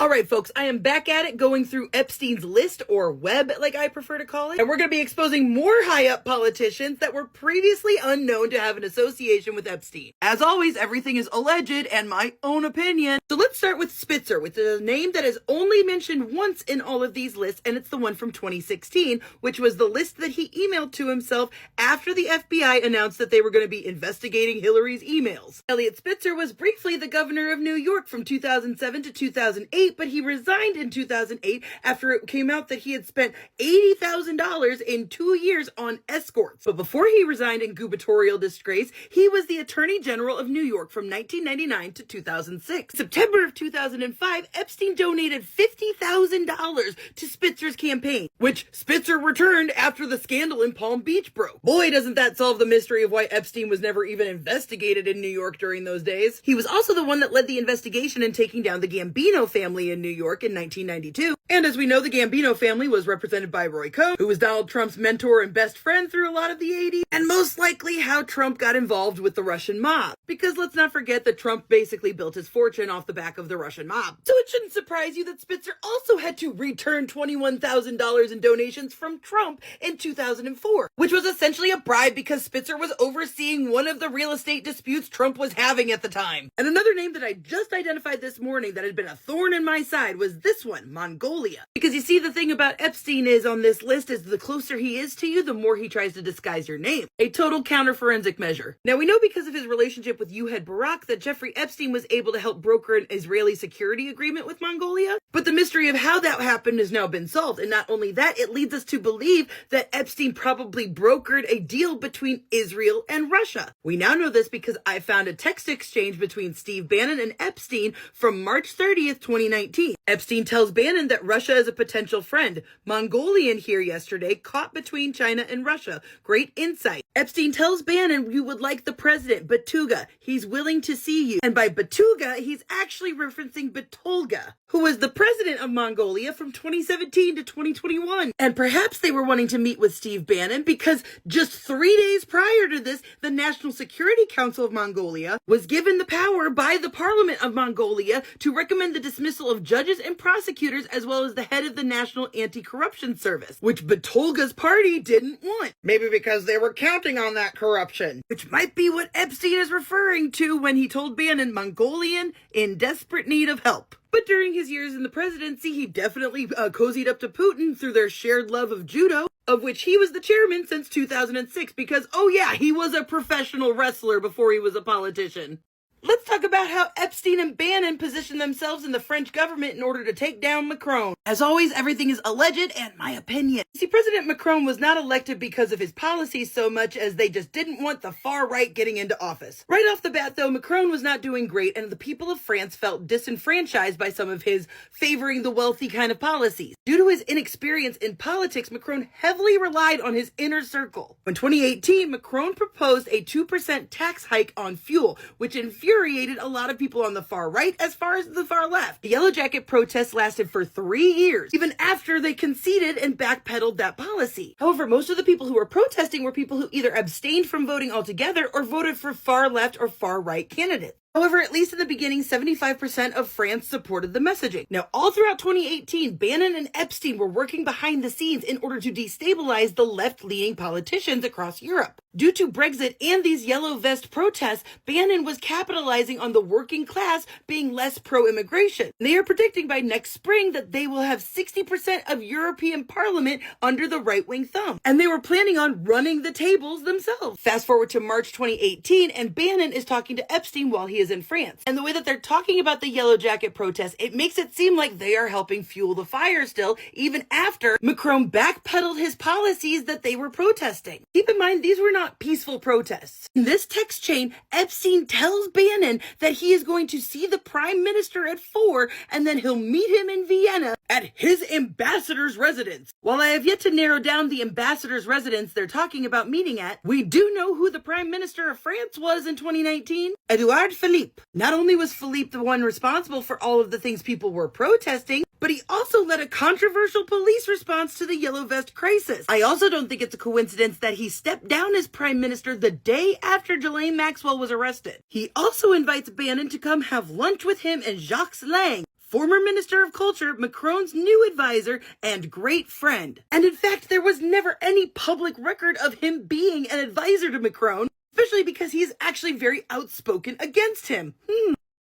Alright folks, I am back at it going through Epstein's list, or web like I prefer to call it, and we're going to be exposing more high-up politicians that were previously unknown to have an association with Epstein. As always, everything is alleged and my own opinion. So let's start with Spitzer, with a name that is only mentioned once in all of these lists, and it's the one from 2016, which was the list that he emailed to himself after the FBI announced that they were going to be investigating Hillary's emails. Eliot Spitzer was briefly the governor of New York from 2007 to 2008, but he resigned in 2008 after it came out that he had spent $80,000 in 2 years on escorts. But before he resigned in gubernatorial disgrace, he was the Attorney General of New York from 1999 to 2006. In September of 2005, Epstein donated $50,000 to Spitzer's campaign, which Spitzer returned after the scandal in Palm Beach broke. Boy, doesn't that solve the mystery of why Epstein was never even investigated in New York during those days. He was also the one that led the investigation in taking down the Gambino family in New York in 1992. And as we know, the Gambino family was represented by Roy Cohn, who was Donald Trump's mentor and best friend through a lot of the 80s, and most likely how Trump got involved with the Russian mob. Because let's not forget that Trump basically built his fortune off the back of the Russian mob. So it shouldn't surprise you that Spitzer also had to return $21,000 in donations from Trump in 2004, which was essentially a bribe because Spitzer was overseeing one of the real estate disputes Trump was having at the time. And another name that I just identified this morning that had been a thorn in my side was this one, Mongolia. Because you see, the thing about Epstein is on this list is the closer he is to you, the more he tries to disguise your name. A total counter-forensic measure. Now, we know because of his relationship with Yuhad Barak that Jeffrey Epstein was able to help broker an Israeli security agreement with Mongolia. But the mystery of how that happened has now been solved. And not only that, it leads us to believe that Epstein probably brokered a deal between Israel and Russia. We now know this because I found a text exchange between Steve Bannon and Epstein from March 30th, 2019. Epstein tells Bannon that Russia is a potential friend. Mongolian here yesterday, caught between China and Russia. Great insight. Epstein tells Bannon you would like the president, Batuga. He's willing to see you. And by Batuga, he's actually referencing Batolga, who was the president of Mongolia from 2017 to 2021. And perhaps they were wanting to meet with Steve Bannon because just 3 days prior to this, the National Security Council of Mongolia was given the power by the Parliament of Mongolia to recommend the dismissal of judges and prosecutors as well as the head of the National Anti-Corruption Service, which Batolga's party didn't want. Maybe because they were counting on that corruption, which might be what Epstein is referring to when he told Bannon Mongolian in desperate need of help. But during his years in the presidency, he definitely cozied up to Putin through their shared love of judo, of which he was the chairman since 2006 because, oh yeah, he was a professional wrestler before he was a politician. Let's talk about how Epstein and Bannon positioned themselves in the French government in order to take down Macron. As always, everything is alleged and my opinion. See, President Macron was not elected because of his policies so much as they just didn't want the far right getting into office. Right off the bat, though, Macron was not doing great, and the people of France felt disenfranchised by some of his favoring the wealthy kind of policies. Due to his inexperience in politics, Macron heavily relied on his inner circle. In 2018, Macron proposed a 2% tax hike on fuel, which infuriated a lot of people on the far right as far as the far left. The Yellow Jacket protests lasted for 3 years, even after they conceded and backpedaled that policy. However, most of the people who were protesting were people who either abstained from voting altogether or voted for far left or far right candidates. However, at least in the beginning, 75% of France supported the messaging. Now, all throughout 2018, Bannon and Epstein were working behind the scenes in order to destabilize the left-leaning politicians across Europe. Due to Brexit and these yellow vest protests, Bannon was capitalizing on the working class being less pro-immigration. They are predicting by next spring that they will have 60% of European Parliament under the right-wing thumb. And they were planning on running the tables themselves. Fast forward to March 2018, and Bannon is talking to Epstein while he is in France. And the way that they're talking about the Yellow Jacket protests, it makes it seem like they are helping fuel the fire still, even after Macron backpedaled his policies that they were protesting. Keep in mind, these were not peaceful protests. In this text chain, Epstein tells Bannon that he is going to see the Prime Minister at 4, and then he'll meet him in Vienna at his ambassador's residence. While I have yet to narrow down the ambassador's residence they're talking about meeting at, we do know who the Prime Minister of France was in 2019. Edouard Philippe. Not only was Philippe the one responsible for all of the things people were protesting, but he also led a controversial police response to the Yellow Vest crisis. I also don't think it's a coincidence that he stepped down as Prime Minister the day after Ghislaine Maxwell was arrested. He also invites Bannon to come have lunch with him and Jacques Lang, former Minister of Culture, Macron's new advisor, and great friend. And in fact, there was never any public record of him being an advisor to Macron, especially because he is actually very outspoken against him.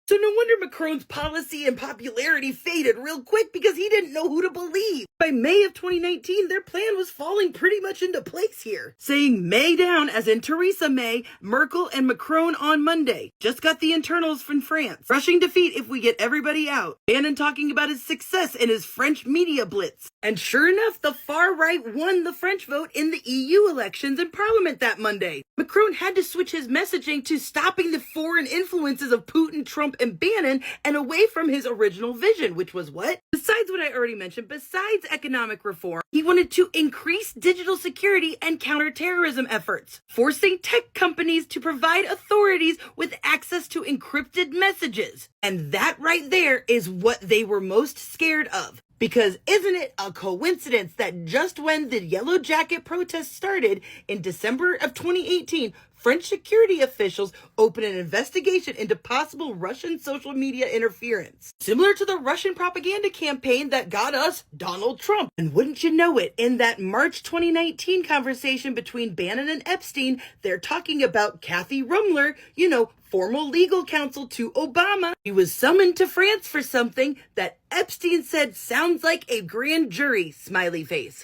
So no wonder Macron's policy and popularity faded real quick, because he didn't know who to believe. By May of 2019, their plan was falling pretty much into place here. Saying May down, as in Theresa May, Merkel, and Macron on Monday. Just got the internals from France. Rushing defeat if we get everybody out. Bannon talking about his success in his French media blitz. And sure enough, the far right won the French vote in the EU elections and Parliament that Monday. Macron had to switch his messaging to stopping the foreign influences of Putin, Trump, and Bannon, and away from his original vision, which was what? Besides what I already mentioned, besides economic reform, he wanted to increase digital security and counterterrorism efforts, forcing tech companies to provide authorities with access to encrypted messages. And that right there is what they were most scared of. Because isn't it a coincidence that just when the Yellow Jacket protests started in December of 2018, French security officials opened an investigation into possible Russian social media interference, similar to the Russian propaganda campaign that got us Donald Trump. And wouldn't you know it, in that March 2019 conversation between Bannon and Epstein, they're talking about Kathy Rumler, formal legal counsel to Obama. He was summoned to France for something that Epstein said sounds like a grand jury, smiley face.